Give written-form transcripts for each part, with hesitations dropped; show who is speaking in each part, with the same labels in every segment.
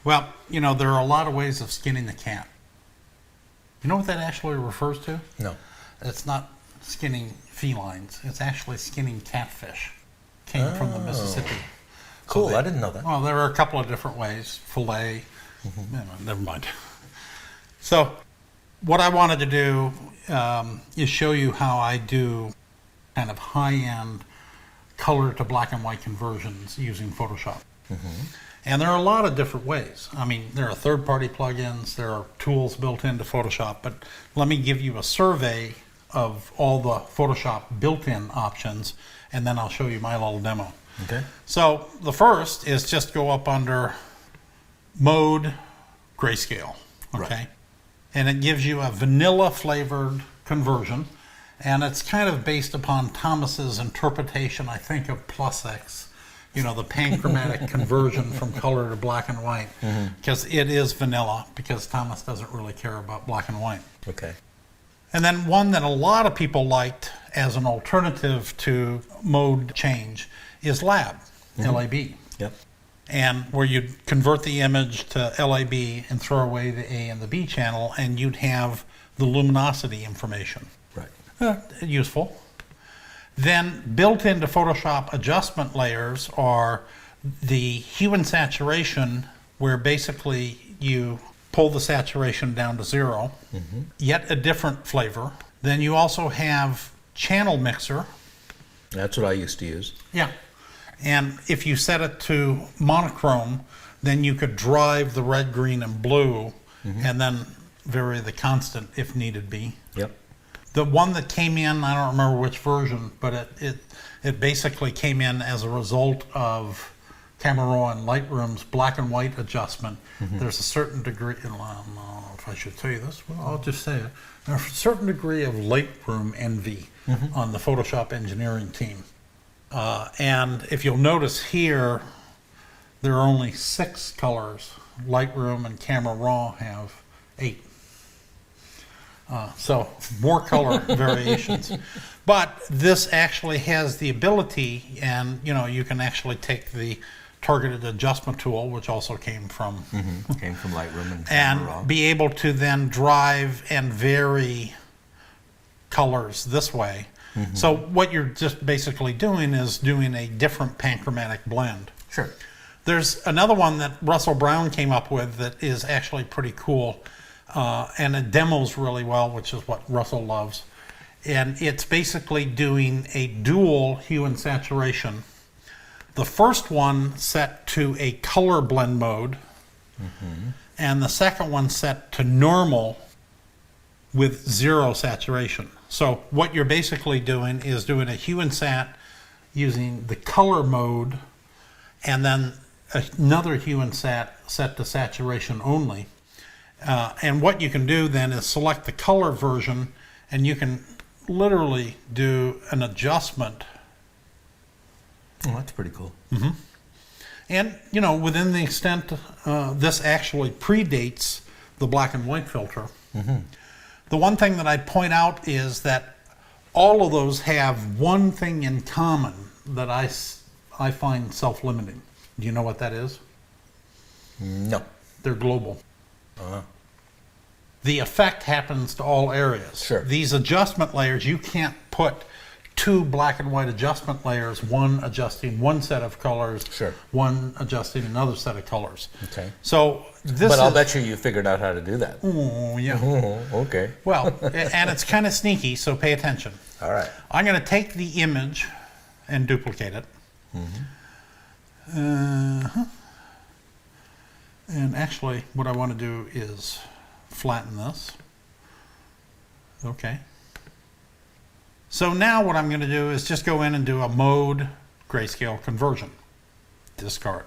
Speaker 1: Well, there are a lot of ways of skinning the cat. You know what that actually refers to?
Speaker 2: No.
Speaker 1: It's not skinning felines. It's actually skinning catfish. Came from the Mississippi.
Speaker 2: Cool,
Speaker 1: So
Speaker 2: I didn't know that.
Speaker 1: Well, there are a couple of different ways. Fillet. Never mind. So what I wanted to do is show you how I do kind of high-end color to black and white conversions using Photoshop. And there are a lot of different ways. I mean, there are third-party plugins, there are tools built into Photoshop, but let me give you a survey of all the Photoshop built-in options, and then I'll show you my little demo.
Speaker 2: Okay.
Speaker 1: So the first is just go up under Mode, Grayscale, okay?
Speaker 2: Right.
Speaker 1: And it gives you a vanilla flavored conversion, and it's kind of based upon Thomas's interpretation, I think, of plus X. The panchromatic conversion from color to black and white, because it is vanilla, because Thomas doesn't really care about black and white.
Speaker 2: Okay.
Speaker 1: And then one that a lot of people liked as an alternative to mode change is Lab, L-A-B.
Speaker 2: Yep.
Speaker 1: And where you'd convert the image to LAB and throw away the A and the B channel, and you'd have the luminosity information.
Speaker 2: Right.
Speaker 1: Useful. Then built into Photoshop adjustment layers are the hue and saturation, where basically you pull the saturation down to 0, yet a different flavor. Then you also have channel mixer.
Speaker 2: That's what I used to use.
Speaker 1: Yeah. And if you set it to monochrome, then you could drive the red, green, and blue, and then vary the constant if needed be.
Speaker 2: Yep.
Speaker 1: The one that came in, I don't remember which version, but it basically came in as a result of Camera Raw and Lightroom's black and white adjustment. There's a certain degree, I don't know if I should tell you this, well, I'll just say it. There's a certain degree of Lightroom envy on the Photoshop engineering team. And if you'll notice here, there are only 6 colors. Lightroom and Camera Raw have 8. So more color variations. But this actually has the ability, and you can actually take the targeted adjustment tool, which also came from
Speaker 2: Came from Lightroom and Camera Raw.
Speaker 1: be able to then drive and vary colors this way. So what you're just basically doing is doing a different panchromatic blend.
Speaker 2: Sure.
Speaker 1: There's another one that Russell Brown came up with that is actually pretty cool, and it demos really well, which is what Russell loves. And it's basically doing a dual hue and saturation. The first one set to a color blend mode, and the second one set to normal with 0 saturation. So what you're basically doing is doing a hue and sat using the color mode, and then another hue and sat set to saturation only. And what you can do then is select the color version, and you can literally do an adjustment.
Speaker 2: Oh, that's pretty cool.
Speaker 1: And, within the extent this actually predates the black and white filter. The one thing that I'd point out is that all of those have one thing in common that I find self-limiting. Do you know what that is?
Speaker 2: No.
Speaker 1: They're global. The effect happens to all areas.
Speaker 2: Sure.
Speaker 1: These adjustment layers, you can't put 2 black and white adjustment layers, one adjusting one set of colors,
Speaker 2: Sure.
Speaker 1: one adjusting another set of colors.
Speaker 2: Okay.
Speaker 1: So this
Speaker 2: But I'll bet you figured out how to do that.
Speaker 1: Oh, yeah.
Speaker 2: Oh, okay.
Speaker 1: Well, and it's kind of sneaky, so pay attention.
Speaker 2: All right.
Speaker 1: I'm going to take the image and duplicate it. And actually, what I want to do is flatten this. Okay. So now what I'm going to do is just go in and do a mode grayscale conversion. Discard.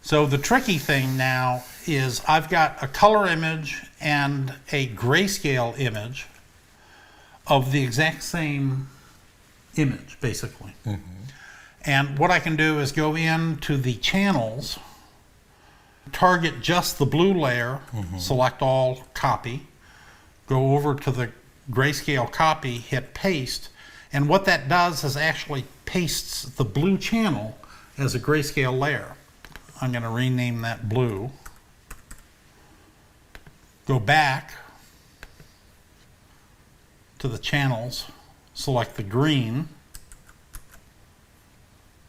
Speaker 1: So the tricky thing now is I've got a color image and a grayscale image of the exact same image, basically. And what I can do is go into the channels, target just the blue layer, select all, copy, go over to the grayscale copy, hit paste, and what that does is actually pastes the blue channel as a grayscale layer. I'm going to rename that blue. Go back to the channels, select the green.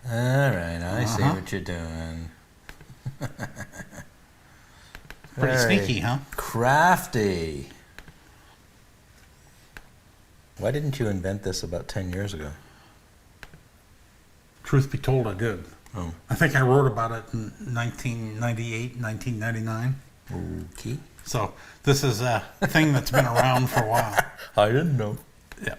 Speaker 2: All right, I see what you're doing.
Speaker 1: Pretty
Speaker 2: Very
Speaker 1: sneaky, huh?
Speaker 2: crafty. Why didn't you invent this about 10 years ago?
Speaker 1: Truth be told, I did.
Speaker 2: Oh,
Speaker 1: I think I wrote about it in 1998, 1999.
Speaker 2: okay.
Speaker 1: So this is a thing that's been around for a while.
Speaker 2: I didn't know.
Speaker 1: Yeah.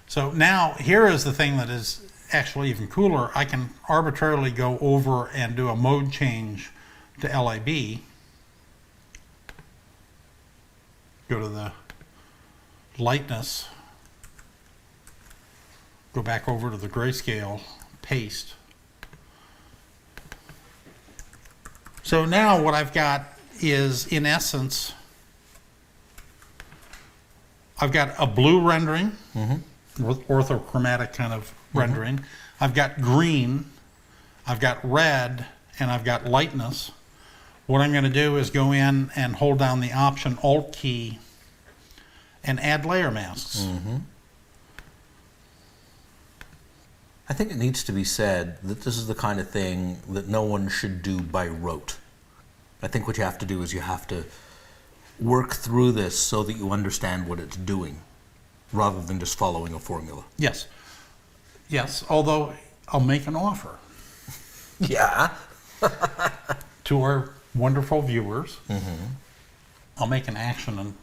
Speaker 1: So now here is the thing that is actually even cooler. I can arbitrarily go over and do a mode change to LAB. Go to the lightness. Go back over to the grayscale, paste. So now what I've got is, in essence, I've got a blue rendering, with orthochromatic kind of rendering. I've got green, I've got red, and I've got lightness. What I'm going to do is go in and hold down the Option Alt key and add layer masks.
Speaker 2: I think it needs to be said that this is the kind of thing that no one should do by rote. I think what you have to do is you have to work through this so that you understand what it's doing, rather than just following a formula.
Speaker 1: Yes. Yes, although I'll make an offer
Speaker 2: Yeah.
Speaker 1: to our wonderful viewers. I'll make an action and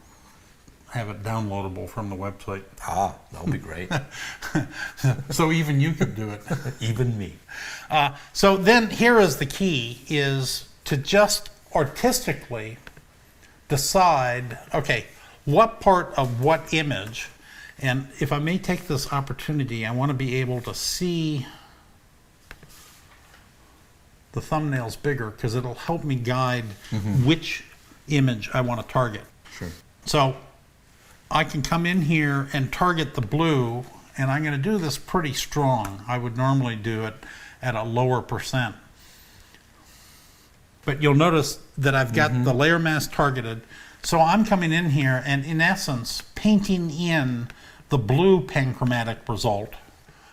Speaker 1: have it downloadable from the website.
Speaker 2: Ah, that would be great.
Speaker 1: So even you could do it.
Speaker 2: Even me.
Speaker 1: So then here is the key, is to just artistically decide, okay, what part of what image, and if I may take this opportunity, I want to be able to see the thumbnails bigger because it'll help me guide which image I want to target.
Speaker 2: Sure.
Speaker 1: So I can come in here and target the blue, and I'm going to do this pretty strong. I would normally do it at a lower percent. But you'll notice that I've got the layer mask targeted. So I'm coming in here and, in essence, painting in the blue panchromatic result.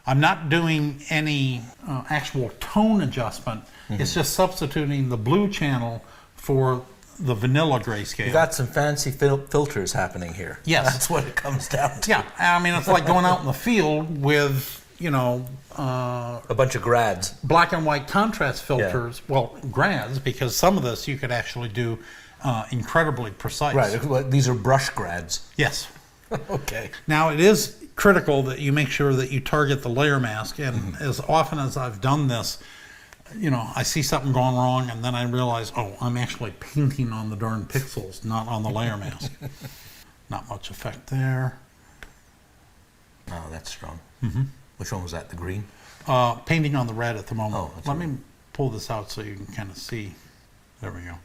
Speaker 1: I'm not doing any actual tone adjustment. It's just substituting the blue channel for the vanilla grayscale.
Speaker 2: You got some fancy filters happening here.
Speaker 1: Yes.
Speaker 2: That's what it comes down to.
Speaker 1: Yeah, I mean, it's like going out in the field with, you know,
Speaker 2: A bunch of grads.
Speaker 1: black and white contrast filters. Well, grads, because some of this you could actually do incredibly precise.
Speaker 2: Right. Well, these are brush grads.
Speaker 1: Yes.
Speaker 2: Okay.
Speaker 1: Now, it is critical that you make sure that you target the layer mask. And as often as I've done this, you know, I see something going wrong, and then I realize, oh, I'm actually painting on the darn pixels, not on the layer mask. Not much effect there.
Speaker 2: Oh, that's strong. Which one was that? The green?
Speaker 1: Painting on the red at the moment.
Speaker 2: Oh, that's
Speaker 1: Let me pull this out so you can kind of see. There we go.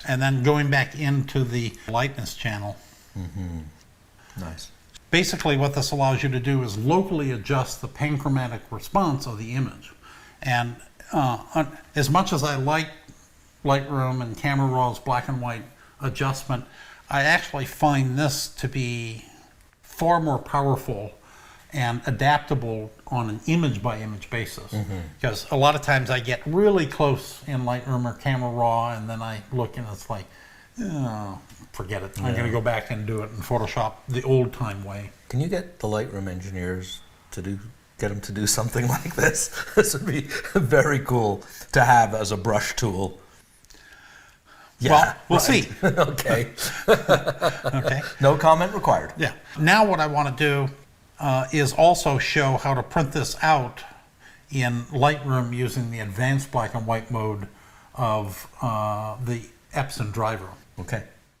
Speaker 1: And then going back into the lightness channel.
Speaker 2: Nice.
Speaker 1: Basically what this allows you to do is locally adjust the panchromatic response of the image. And as much as I like Lightroom and Camera Raw's black and white adjustment, I actually find this to be far more powerful and adaptable on an image by image basis. Because a lot of times I get really close in Lightroom or Camera Raw, and then I look and it's like, oh, forget it. I'm going to go back and do it in Photoshop the old time way.
Speaker 2: Can you get the Lightroom engineers to get them to do something like this? This would be very cool to have as a brush tool. Yeah,
Speaker 1: Well, we'll
Speaker 2: right.
Speaker 1: see.
Speaker 2: Okay.
Speaker 1: Okay.
Speaker 2: No comment required.
Speaker 1: Yeah. Now what I want to do is also show how to print this out in Lightroom using the advanced black and white mode of the Epson driver.
Speaker 2: Okay.